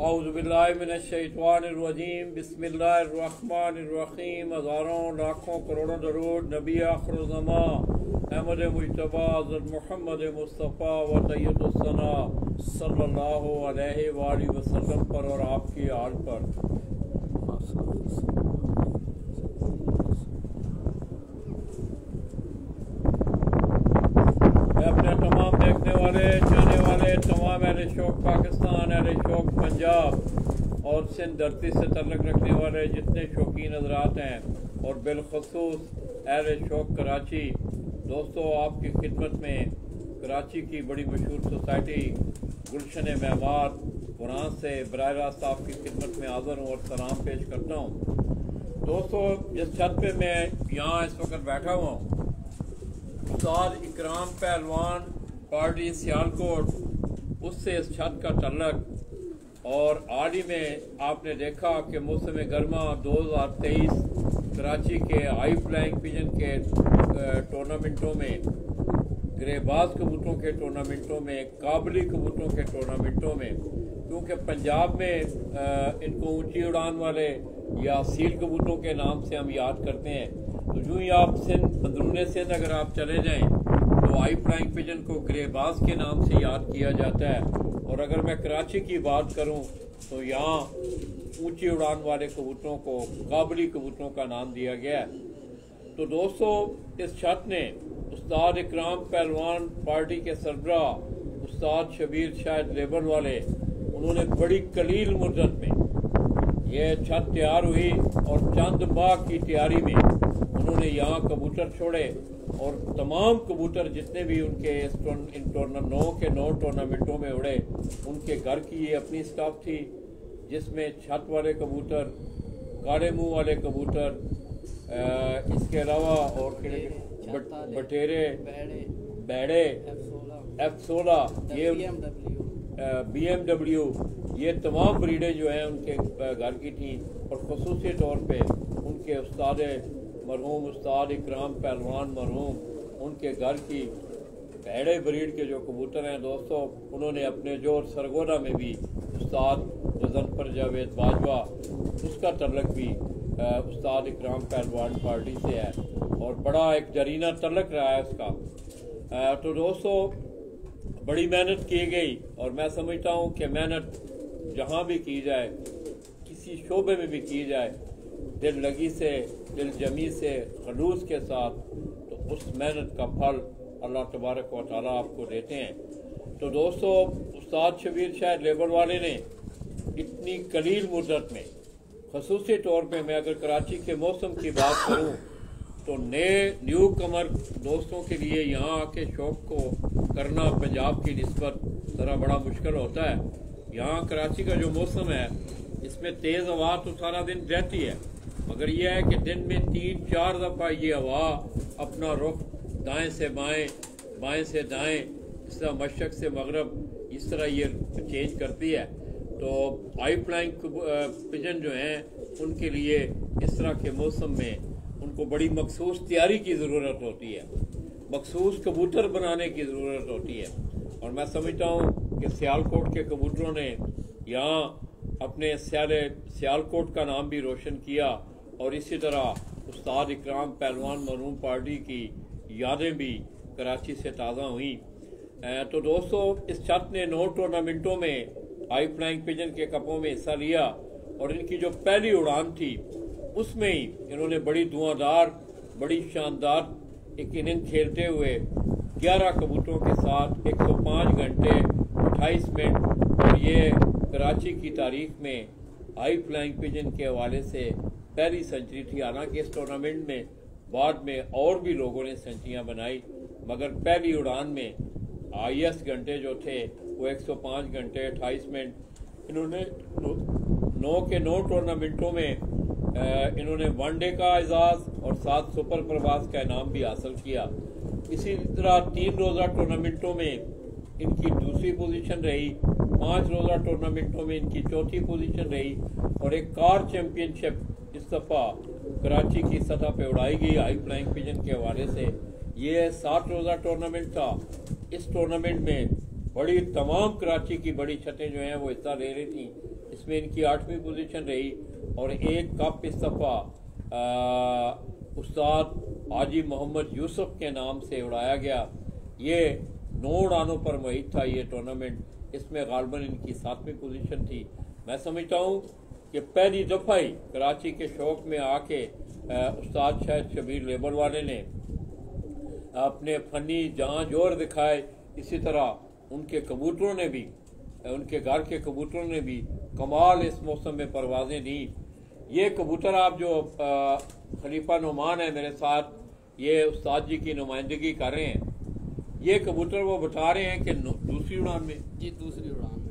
औज़ुबिल्लाहिमिनश्शैतानिर्रजीम बिस्मिल्लाहिर्रहमानिर्रहीम। हज़ारों लाखों करोड़ों दरूद नबी आखिरुज़्ज़मा अहमद मुज्तबा हज़रत मोहम्मद मुस्तफ़ा व सय्यदुस्सना सल्लल्लाहु अलैहि वसल्लम पर और आपकी आल पर। मैं अपने तमाम देखने वाले चाहने वाले तमाम अहले शौक़ पाकिस्तान, अहले शौक़ पंजाब और सिंध धरती से तल्लुक़ रखने वाले जितने शौकीन हज़रात हैं और बिलखसूस अहले शौक़ कराची, दोस्तों आपकी खिदमत में कराची की बड़ी मशहूर सोसाइटी गुलशन मेमार कुरान से बराह रास्त आपकी खिदमत में हाज़िर हूँ और सलाम पेश करता हूँ। दोस्तों जिस छत पे मैं यहाँ इस वक्त बैठा हुआ हूँ, उस्ताद इकराम पहलवान पार्टी सियालकोट, उससे इस छत का तल्लक। और हाल ही में आपने देखा कि मौसम गर्मा 2023 कराची के हाई फ्लाइंग पिजन के टूर्नामेंटों में, ग्रेबाज कबूतरों के टूर्नामेंटों में, काबली कबूतरों के टूर्नामेंटों में, क्योंकि पंजाब में इनको ऊंची उड़ान वाले या सील कबूतरों के नाम से हम याद करते हैं। तो यूँ ही आप सिंध अंदरून सिंध अगर आप चले जाएं तो हाई फ्लाइंग पिजन को ग्रेबाज के नाम से याद किया जाता है। और अगर मैं कराची की बात करूं तो यहाँ ऊंची उड़ान वाले कबूतरों को काबली कबूतरों का नाम दिया गया है। तो दोस्तों इस छत ने उस्ताद इकराम पहलवान पार्टी के सरबराह उस्ताद शबीर शायद लेबर वाले, उन्होंने बड़ी कलील मुद्दत में ये छत तैयार हुई और चंद माह की तैयारी में उन्होंने यहाँ कबूतर छोड़े और तमाम कबूतर जितने भी उनके इन 9 टूर्नामेंटों में उड़े, उनके घर की ये अपनी स्टाफ थी, जिसमें छत वाले कबूतर, काले मुंह वाले कबूतर, इसके अलावा और बटेरे, बैड़े, F16, ये BMW, ये तमाम ब्रीडें जो हैं उनके घर की थी। और ख़ुसूसी तौर पे उनके उस्ताद मरहूम उस्ताद इकराम पहलवान मरहूम, उनके घर की भेड़े ब्रीड के जो कबूतर हैं दोस्तों, उन्होंने अपने जोर सरगोदा में भी उस्ताद गज़नफर जावेद बाजवा, उसका तल्लक भी उस्ताद इकराम पहलवान पार्टी से है और बड़ा एक जरीना तल्लक रहा है उसका। तो दोस्तों बड़ी मेहनत की गई और मैं समझता हूँ कि मेहनत जहाँ भी की जाए, किसी शोबे में भी की जाए, दिल लगी से, दिल जमी से, खलूस के साथ, तो उस मेहनत का फल अल्लाह तबारक व तआला आपको देते हैं। तो दोस्तों उस्ताद शबीर शायद लेबर वाले ने इतनी कलील मुद्दत में, खसूसी तौर पे मैं अगर कराची के मौसम की बात करूं तो न्यू कमर दोस्तों के लिए यहाँ आके शौक़ को करना पंजाब की निस्बत ज़रा बड़ा मुश्किल होता है। यहाँ कराची का जो मौसम है इसमें तेज़ हवा तो सारा दिन रहती है, मगर यह है कि दिन में 3-4 दफ़ा ये हवा अपना रुख दाएं से बाएं, बाएं से दाएं, इस तरह मशरक़ से मगरब, इस तरह ये चेंज करती है। तो हाई फ्लाइंग पिजन जो हैं उनके लिए इस तरह के मौसम में उनको बड़ी मखसूस तैयारी की ज़रूरत होती है, मखसूस कबूतर बनाने की ज़रूरत होती है। और मैं समझता हूँ कि सियालकोट के कबूतरों ने यहाँ अपने सियालकोट का नाम भी रोशन किया और इसी तरह उस्ताद इकराम पहलवान मरहूम पार्टी की यादें भी कराची से ताज़ा हुई। तो दोस्तों इस छत ने 9 टूर्नामेंटों में हाई फ्लाइंग पिजन के कपों में हिस्सा लिया और इनकी जो पहली उड़ान थी उसमें ही इन्होंने बड़ी धुआंधार, बड़ी शानदार एक इनिंग खेलते हुए 11 कबूतरों के साथ 105 घंटे 28 मिनट, और ये कराची की तारीख में हाई फ्लाइंग पिजन के हवाले से पहली सेंचुरी थी। हालांकि इस टूर्नामेंट में बाद में और भी लोगों ने सेंचुरियां बनाई, मगर पहली उड़ान में हाईएस्ट घंटे जो थे वो 105 घंटे 28 मिनट। इन्होंने 9 टूर्नामेंटों में इन्होंने वनडे का एजाज़ और 7 सुपर प्रवास का इनाम भी हासिल किया। इसी तरह 3 रोज़ा टूर्नामेंटों में इनकी दूसरी पोजीशन रही, 5 रोज़ा टूर्नामेंटों में इनकी चौथी पोजीशन रही और एक कार चैंपियनशिप इस दफ़ा कराची की सतह पे उड़ाई गई हाई फ्लाइंग पिजन के हवाले से। ये 7 रोज़ा टूर्नामेंट था। इस टूर्नामेंट में बड़ी तमाम कराची की बड़ी छतें जो हैं वो हिस्सा ले रही थी। इसमें इनकी 8वीं पोजीशन रही और एक कप इस दफ़ा उस्ताद हाजी मोहम्मद यूसुफ के नाम से उड़ाया गया। ये 9 उड़ानों पर मुहित था ये टूर्नामेंट। इसमें गालबन इनकी 7वीं पोजीशन थी। मैं समझता हूँ कि पहली दफ़ा ही कराची के शौक में आके उस्ताद शायद शबीर लेबर वाले ने अपने फनी जहाँ जोर दिखाए, इसी तरह उनके कबूतरों ने भी, उनके घर के कबूतरों ने भी कमाल इस मौसम में परवाज़ें दी। ये कबूतर आप जो खलीफा नुमान है मेरे साथ, ये उस्ताद जी की नुमाइंदगी कर रहे हैं। ये कबूतर वो बता रहे हैं कि दूसरी उड़ान में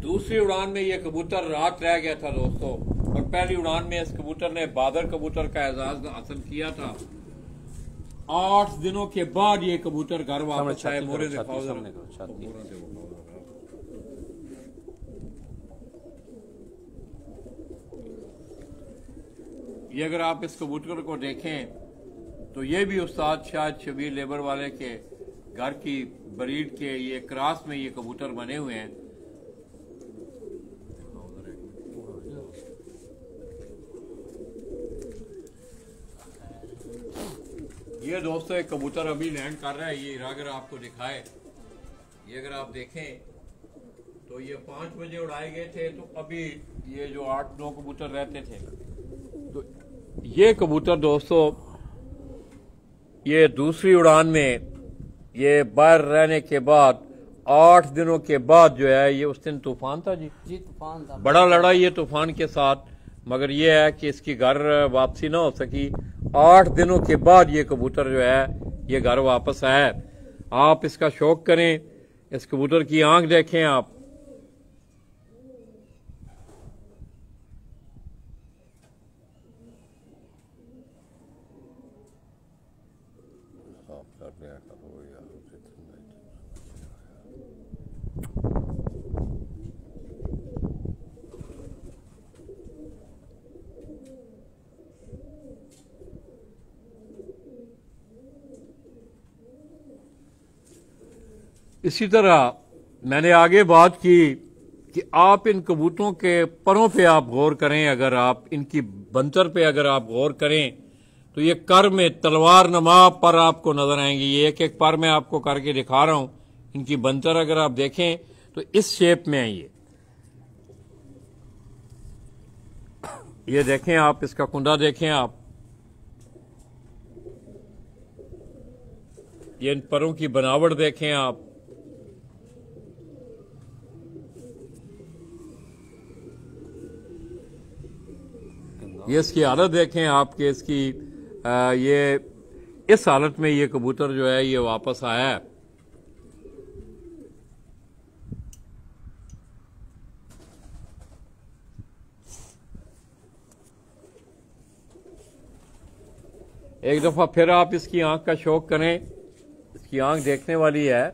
दूसरी उड़ान में ये कबूतर रात रह गया था दोस्तों, और पहली उड़ान में इस कबूतर ने बादर कबूतर का एजाज हासिल किया था। 8 दिनों के बाद ये कबूतर घर वापस आए। मोरे दिखाओ, ये अगर आप इस कबूतर को देखें तो ये भी उस्ताद शायद शबीर लेबर वाले के घर की ब्रीड के ये क्रॉस में ये कबूतर बने हुए हैं। ये दोस्तों एक कबूतर अभी लैंड कर रहा है। ये अगर आपको दिखाए, ये अगर आप देखें तो ये 5 बजे उड़ाए गए थे, तो अभी ये जो 8-9 कबूतर रहते थे, तो ये कबूतर दोस्तों ये दूसरी उड़ान में ये बाहर रहने के बाद 8 दिनों के बाद जो है, ये उस दिन तूफान था जी तूफान था, बड़ा लड़ा ये तूफान के साथ, मगर ये है कि इसकी घर वापसी ना हो सकी। 8 दिनों के बाद ये कबूतर जो है ये घर वापस आया। आप इसका शौक करें, इस कबूतर की आंख देखें आप, इसी तरह मैंने आगे बात की कि आप इन कबूतरों के परों पे आप गौर करें। अगर आप इनकी बंतर पे अगर आप गौर करें तो ये कर में तलवार नमा पर आपको नजर आएंगी। ये एक एक पर मैं आपको करके दिखा रहा हूं। इनकी बंतर अगर आप देखें तो इस शेप में है। ये देखें आप, इसका कुंडा देखें आप, ये इन परों की बनावट देखें आप। ये इसकी हालत देखें आपके, इसकी ये इस हालत में ये कबूतर जो है ये वापस आया है। एक दफा फिर आप इसकी आंख का शौक करें, इसकी आंख देखने वाली है।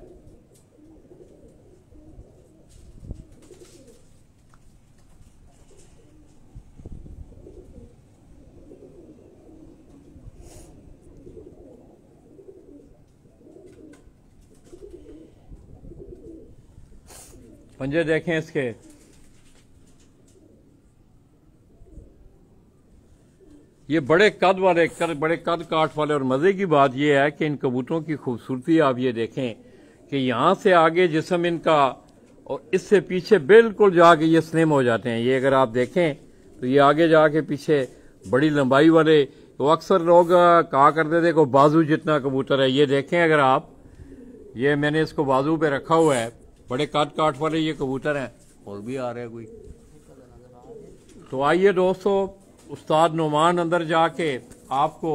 पंजे देखें इसके, ये बड़े कद वाले, बड़े कद काठ वाले। और मजे की बात यह है कि इन कबूतरों की खूबसूरती आप ये देखें कि यहां से आगे जिस्म इनका और इससे पीछे बिल्कुल जाके ये स्लिम हो जाते हैं। ये अगर आप देखें तो ये आगे जाके पीछे बड़ी लंबाई वाले, तो अक्सर लोग कहा करते थे को बाजू जितना कबूतर है। ये देखें अगर आप, ये मैंने इसको बाजू पे रखा हुआ है। बड़े कद काठ वाले ये कबूतर हैं। और भी आ रहा है कोई, तो आइए दोस्तों, उस्ताद नुमान अंदर जाके आपको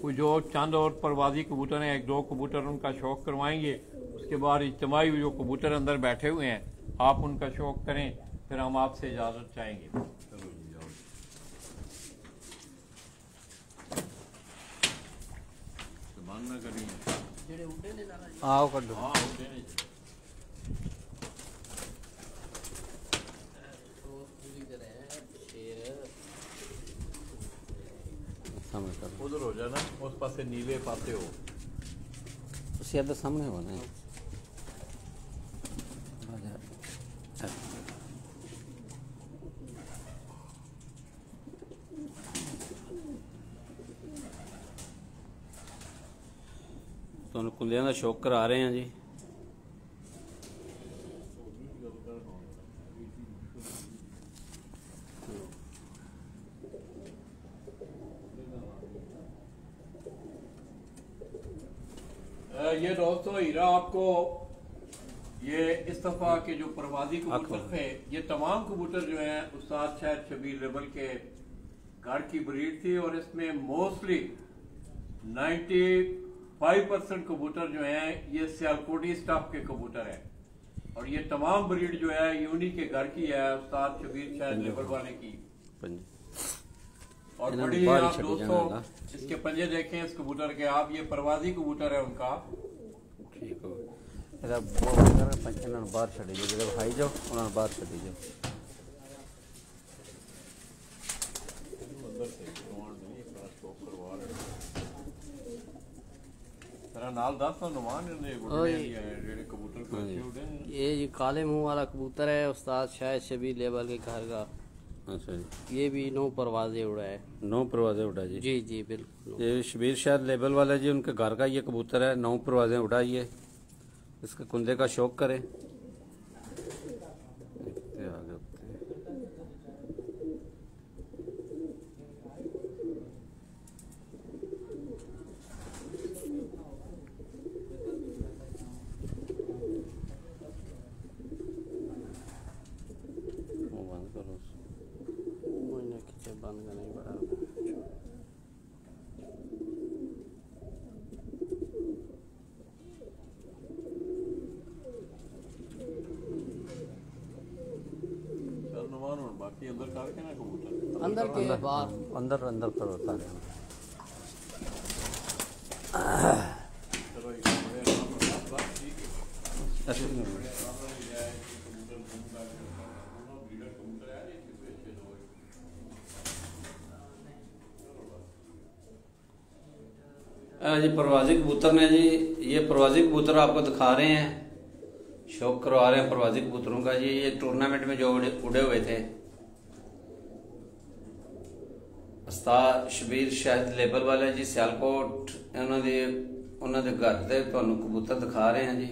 कोई जो चंद और परवाजी कबूतर हैं, 1-2 कबूतर उनका शौक करवाएंगे। उसके बाद इज्तिमाई जो कबूतर अंदर बैठे हुए हैं आप उनका शौक करें, फिर हम आपसे इजाजत चाहेंगे। चलो जी जाओ, बंद ना करिए। आओ कर दो। उधर हो जाना, उस पासे नीले पासे हो, उससे सामने होना है। ਤੁਹਾਨੂੰ ਕੁੰਦਿਆਂ ਦਾ ਸ਼ੌਕ ਕਰਾ ਰਹੇ ਹਾਂ ਜੀ। ये दोस्तों हीरा आपको ये इस दफा के जो परवाजी कबूतर थे, ये तमाम कबूतर जो हैं उस्ताद शायद शबीर लेबल के घर की ब्रीड थी और इसमें मोस्टली 95% कबूतर जो हैं ये सियालकोटी स्टाफ के कबूतर हैं और ये तमाम ब्रीड जो है ये उन्हीं के घर की है, उस्ताद शबीर शायद लेबल वाले की। और बड़ी आप दोस्तों इसके पंजे देखें इस कबूतर के आप, ये परवाजी कबूतर है उनका। ठीक हो ਇਹਦਾ ਬਹੁਤ ਪੰਜ ਇਹਨਾਂ ਨੂੰ ਬਾਹਰ ਛੱਡੀ ਜਾਓ, ਜਦੋਂ ਖਾਈ ਜਾਓ ਉਹਨਾਂ ਨੂੰ ਬਾਹਰ ਛੱਡੀ ਜਾਓ। अंदर से करवाण नहीं अपना शौक करवा रहे तेरा नाल दस तो नुमान ने गुड़े जेड़े कबूतर को उड़े। ये जी काले मुंह वाला कबूतर है उस्ताद शायद शबीर लेबल के घर का। अच्छा जी, ये भी 9 परवाजे उड़ा है। 9 परवाजे उड़ा जी। जी जी बिल्कुल। ये शबीर शायद लेबल वाला जी, उनके घर का ये कबूतर है। 9 परवाजे उड़ाइए, इसके कुंदे का शौक करें। बंद करना ही पड़ा। बाकी अंदर करके ना कबूतर अंदर के बाहर अंदर अंदर करो सारे। चलो ये बड़े आराम से बात ठीक है। ऐसे नहीं होगा। जी परवाजी कबूतर ने जी, ये परवाजी कबूतर आपको दिखा रहे हैं, शौक करवा रहे हैं परवाजी कबूतरों का जी। ये टूर्नामेंट में जो उड़े हुए थे उस्ताद शबीर शायद लेबल वाले जी सियालकोट, उन्होंने घर से तुहानू कबूतर दिखा रहे हैं जी।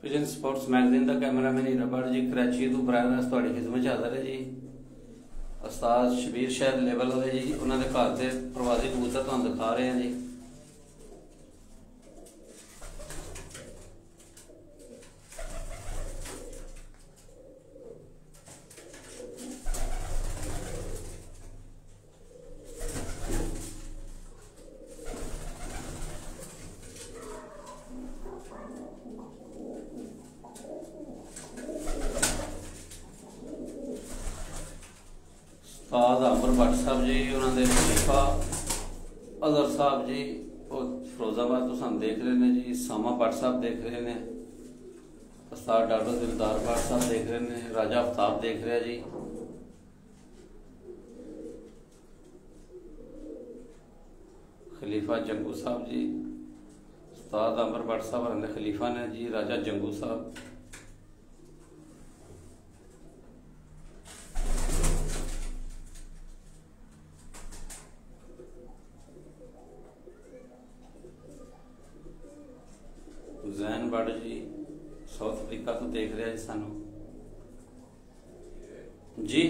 पिजन स्पोर्ट्स मैगजीन का कैमरामैन हीरा भट्ट जी कराची तो बराह रास्त तुहाडी खिदमत हाजिर है जी। उस्ताद शबीर शायद लेबल वाले जी, उन्होंने घर से प्रवासी कबूतर तुहानू दिखा रहे हैं जी। उस्ताद अमर भट्ट साहब जी, उन्होंने खलीफा अजहर साहब जी और फिरोजाबाद तो सानू देख रहे हैं जी। सामा भट्ट साहब देख रहे हैं, उस्ताद डॉक्टर दिलदार भट्ट साहब देख रहे हैं, राजा आफ्ताब देख रहे हैं जी। खलीफा जंगू साहब जी, उस्ताद अमर भट्ट साहब खलीफा ने जी, राजा जंगू साहब। जैन भट्ट जी साउथ अफ्रीका तो देख रहे हैं सानू जी।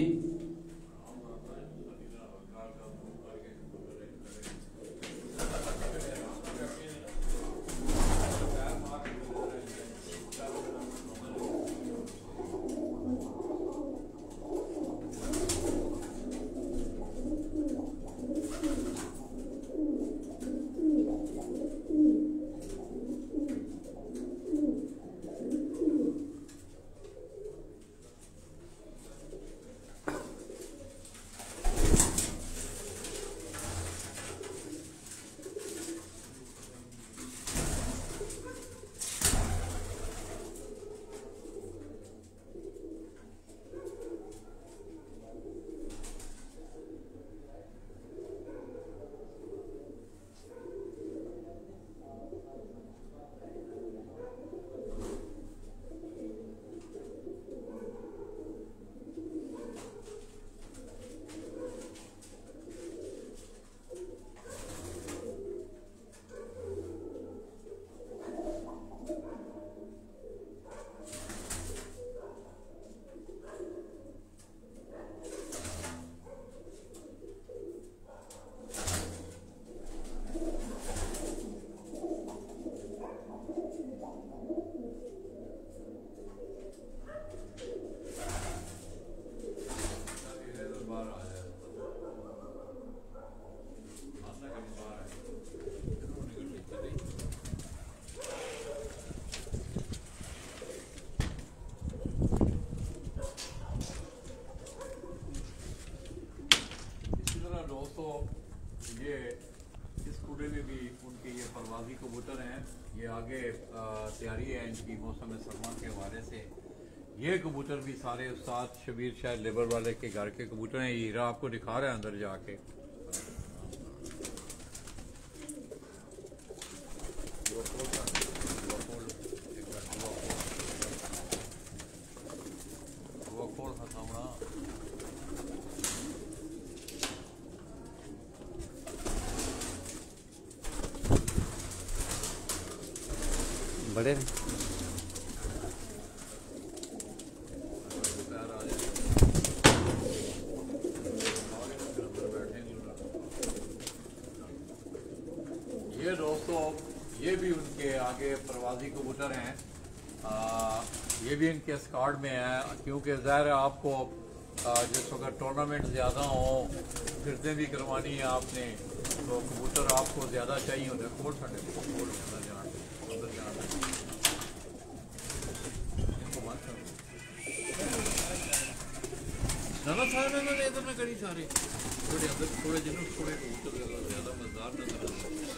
कमरे में भी उनके ये परवाजी कबूतर हैं। ये आगे तैयारी है इनकी मौसम सरमा के हवाले से। ये कबूतर भी सारे उस्ताद शबीर शाह लेबर वाले के घर के कबूतर हैं। हीरा आपको दिखा रहे हैं अंदर जाके। बड़े ये दोस्तों ये भी उनके आगे प्रवासी कबूतर हैं। ये भी इनके स्क्वाड में है, क्योंकि ज़ाहिर है आपको जिस वक्त टूर्नामेंट ज़्यादा हो, फिरतें भी करवानी है आपने, तो कबूतर आपको ज़्यादा चाहिए होते हैं। खोल सकते खोल अंदर जाना इनको मत करो ना सारे में इधर में करी सारे थोड़े अंदर थोड़े जिन्हों थोड़े कबूतर ज़्यादा मज़ेदार नजर आते हैं।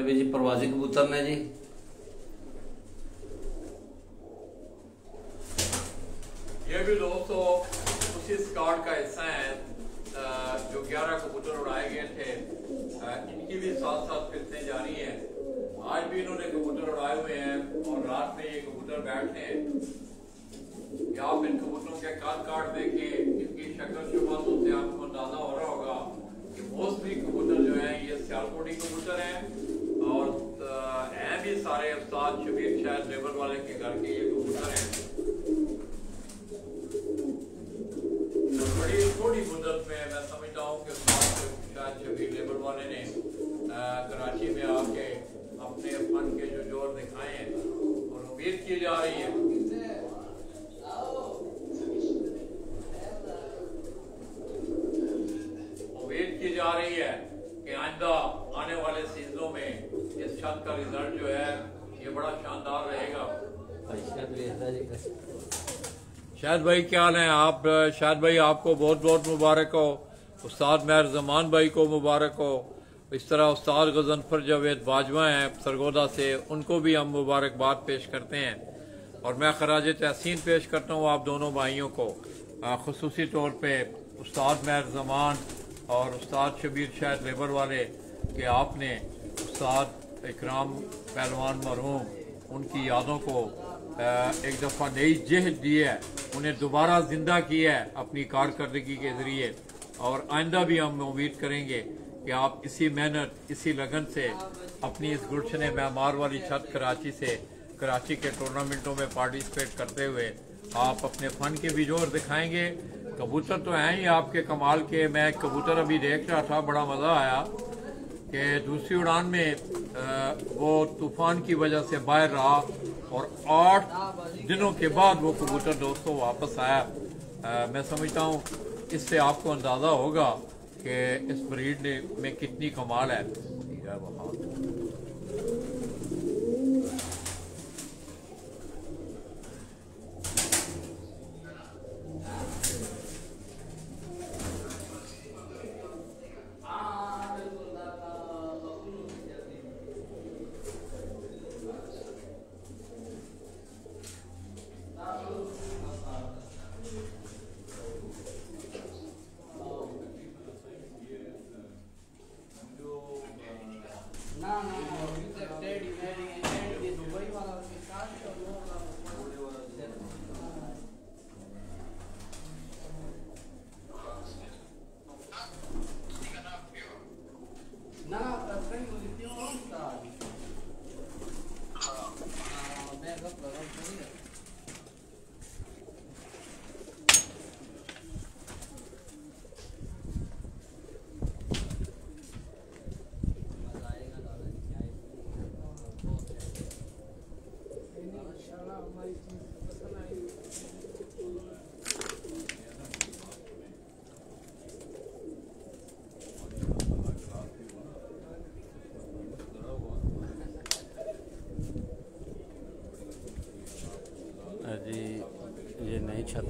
भी जी प्रवासी कबूतर ने जी। ये भी दोस्तों उसी स्क्वाड का हिस्सा है जो 11 कबूतर उड़ाए गए थे। इनकी भी साथ साथ फिरतें जारी हैं। आज भी इन्होंने कबूतर उड़ाए हुए हैं और रात में ये कबूतर बैठते हैं। आप इन कबूतरों के काट देखें, इनकी शक्ल शुमातों से आपको अंदाजा हो रहा होगा कि मोस्टली कबूतर जो है ये सियालकोटी कबूतर हैं और हैं भी सारे उस्ताद शबीर शाह लेबर वाले के घर के ये कबूतर हैं। तो बड़ी थोड़ी मुद्दत में मैं समझता हूँ कि उस्ताद शाह शबीर लेबर वाले ने कराची में आके अपने फन के जो जोर दिखाए हैं और उम्मीद की जा रही है कि आइंदा आने वाले सीजनों में इस छत का रिजल्ट जो है ये बड़ा शानदार रहेगा। शाहिद भाई क्या हाल है आप? शाहिद भाई आपको बहुत बहुत मुबारक हो। उस्ताद महर जमान भाई को मुबारक हो। इस तरह उस्ताद गजनफर जावेद बाजवा हैं सरगोदा से, उनको भी हम मुबारकबाद पेश करते हैं और मैं खराज तहसीन पेश करता हूँ आप दोनों भाइयों को, खुसूसी तौर पर उस्ताद महर जमान और उस्ताद शबीर शाह लेबर वाले कि आपने उस्ताद इकराम पहलवान मरहूम उनकी यादों को एक दफ़ा नई जहद दी है, उन्हें दोबारा ज़िंदा किया है अपनी कारकर्दगी के ज़रिए। और आइंदा भी हम उम्मीद करेंगे कि आप इसी मेहनत इसी लगन से अपनी इस गुलशन मैमार वाली छत कराची से कराची के टूर्नामेंटों में पार्टिसिपेट करते हुए आप अपने फ़न के भी जोर दिखाएंगे। कबूतर तो हैं ही आपके कमाल के। मैं कबूतर अभी देख रहा था, बड़ा मज़ा आया कि दूसरी उड़ान में वो तूफ़ान की वजह से बाहर रहा और 8 दिनों के बाद वो कबूतर दोस्तों वापस आया। मैं समझता हूँ इससे आपको अंदाज़ा होगा कि इस ब्रीड में कितनी कमाल है।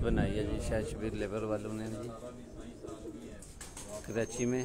बनाई है जी शायद शबीर लेबर वालों ने जी कराची में।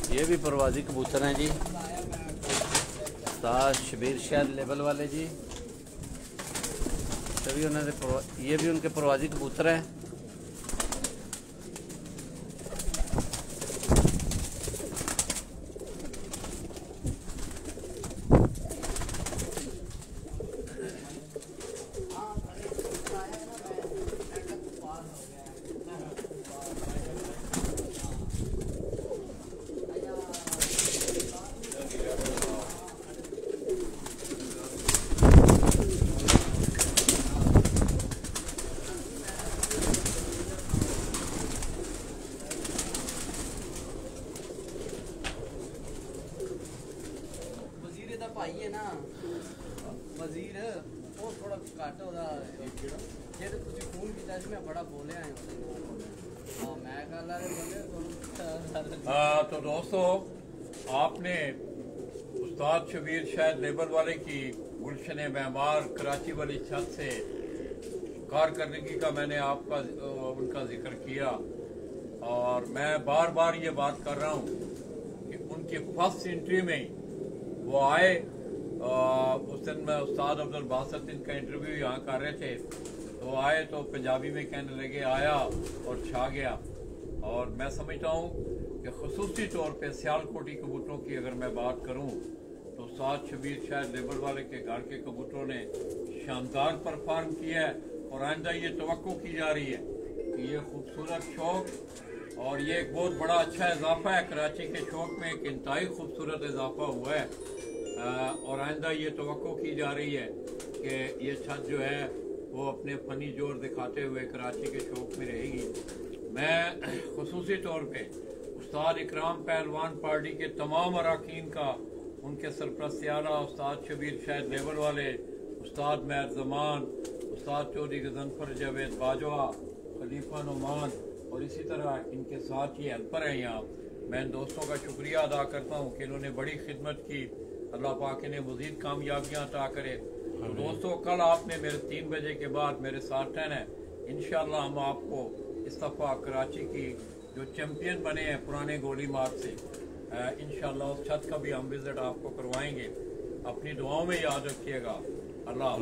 ये भी परवाजी कबूतर हैं जी, उस्ताद शबीर शाह लेबल वाले जी। सभी उन्होंने ये भी उनके परवाजी कबूतर हैं। भाई है ना वजीर वो थोड़ा घट होदा जे ते तुसी फोन कीता सी मैं बड़ा बोलिया है। हां मैं गल आ बोले तो दोस्तों, आपने उस्ताद शबीर शाह लेबर वाले की गुलशन मैमार कराची वाली छत से कारकर्दगी का मैंने आपका उनका जिक्र किया, और मैं बार बार ये बात कर रहा हूँ कि उनकी फर्स्ट एंट्री में ही वो आए। उस दिन मैं उस्ताद अब्दुल बासित इनका इंटरव्यू यहाँ कर रहे थे, तो आए तो पंजाबी में कहने लगे आया और छा गया। और मैं समझता हूँ कि खुसूसी तौर पे सियालकोटी कबूतरों की अगर मैं बात करूँ तो उस्ताद शबीर शाह लेबर वाले के घर के कबूतरों ने शानदार परफॉर्म किया है, और आइंदा ये तवक्को की जा रही है कि ये खूबसूरत शौक और ये एक बहुत बड़ा अच्छा इजाफा है। कराची के शौक में एक इंतहाई खूबसूरत इजाफा हुआ है, और आइंदा ये तवक्को की जा रही है कि ये छत जो है वो अपने फनी जोर दिखाते हुए कराची के शौक में रहेगी। मैं खुसूसी तौर पे उस्ताद इकराम पहलवान पार्टी के तमाम अरकान का, उनके सरपरस्ती आला उस्ताद शबीर शाह लेबर वाले, उस्ताद महर जमान, उस्ताद चौधरी गजनफर जावेद बाजवा, खलीफा नुमान और इसी तरह इनके साथ ये हेल्पर हैं यहाँ, मैं इन दोस्तों का शुक्रिया अदा करता हूँ कि इन्होंने बड़ी खिदमत की। अल्लाह पाक इन्हें मज़ीद कामयाबियाँ अता करे। तो दोस्तों, कल आपने मेरे 3 बजे के बाद मेरे साथ रहना है। इंशाअल्लाह हम आपको इस दफ़ा कराची की जो चैम्पियन बने हैं पुराने गोली मार्ग से, इंशाअल्लाह उस छत का भी हम विजिट आपको करवाएंगे। अपनी दुआओं में याद रखिएगा। अल्लाह।